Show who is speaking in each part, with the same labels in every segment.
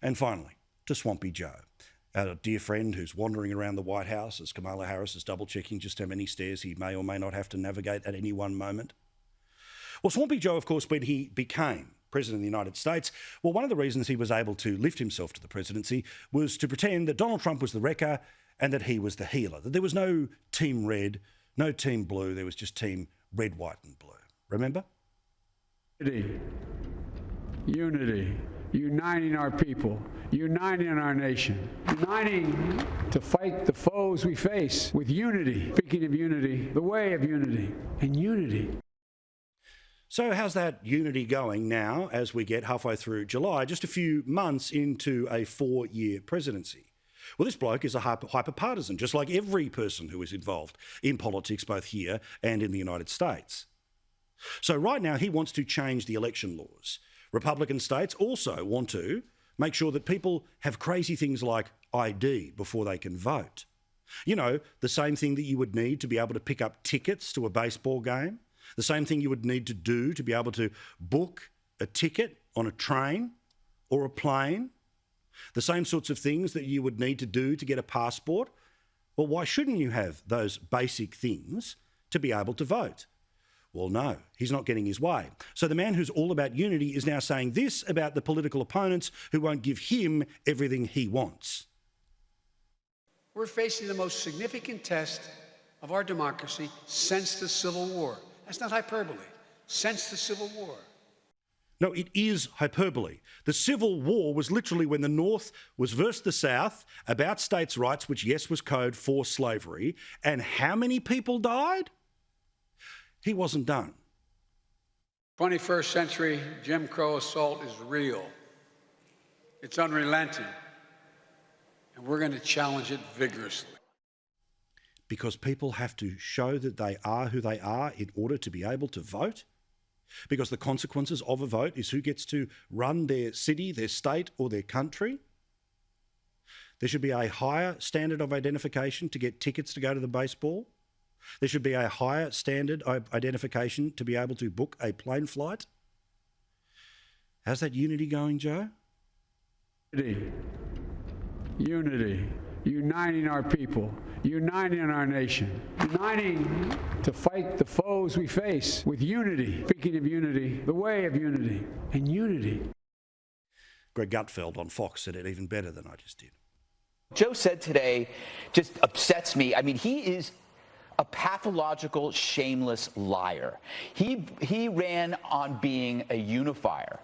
Speaker 1: And finally, to Swampy Joe, our dear friend who's wandering around the White House as Kamala Harris is double-checking just how many stairs he may or may not have to navigate at any one moment. Well, Swampy Joe, of course, when he became President of the United States, well, one of the reasons he was able to lift himself to the presidency was to pretend that Donald Trump was the wrecker and that he was the healer, that there was no Team Red, no Team Blue, there was just Team Red, White and Blue. Remember?
Speaker 2: Unity, uniting our people, uniting our nation, uniting to fight the foes we face with unity. Speaking of unity, the way of unity and unity.
Speaker 1: So how's that unity going now as we get halfway through July, just a few months into a 4-year presidency? Well, this bloke is a hyper-partisan, just like every person who is involved in politics, both here and in the United States. So right now he wants to change the election laws. Republican states also want to make sure that people have crazy things like ID before they can vote. You know, the same thing that you would need to be able to pick up tickets to a baseball game, the same thing you would need to do to be able to book a ticket on a train or a plane, the same sorts of things that you would need to do to get a passport. Well, why shouldn't you have those basic things to be able to vote? Well, no, he's not getting his way. So the man who's all about unity is now saying this about the political opponents who won't give him everything he wants.
Speaker 3: We're facing the most significant test of our democracy since the Civil War. That's not hyperbole. Since the Civil War.
Speaker 1: No, it is hyperbole. The Civil War was literally when the North was versus the South about states' rights, which, yes, was code for slavery. And how many people died? He wasn't done.
Speaker 3: 21st century Jim Crow assault is real. It's unrelenting. And we're going to challenge it vigorously.
Speaker 1: Because people have to show that they are who they are in order to be able to vote? Because the consequences of a vote is who gets to run their city, their state, or their country? There should be a higher standard of identification to get tickets to go to the baseball. There should be a higher standard of identification to be able to book a plane flight. How's that unity going, Joe?
Speaker 2: Unity, uniting our people, uniting our nation, uniting to fight the foes we face with unity. Speaking of unity, the way of unity and unity.
Speaker 1: Greg Gutfeld on Fox said it even better than I just did.
Speaker 4: Joe said today just upsets me. I mean, he is a pathological, shameless liar. He ran on being a unifier.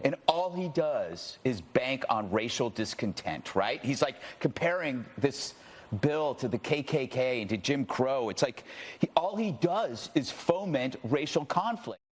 Speaker 4: And all he does is bank on racial discontent, right? He's like comparing this bill to the KKK and to Jim Crow. It's like all he does is foment racial conflict.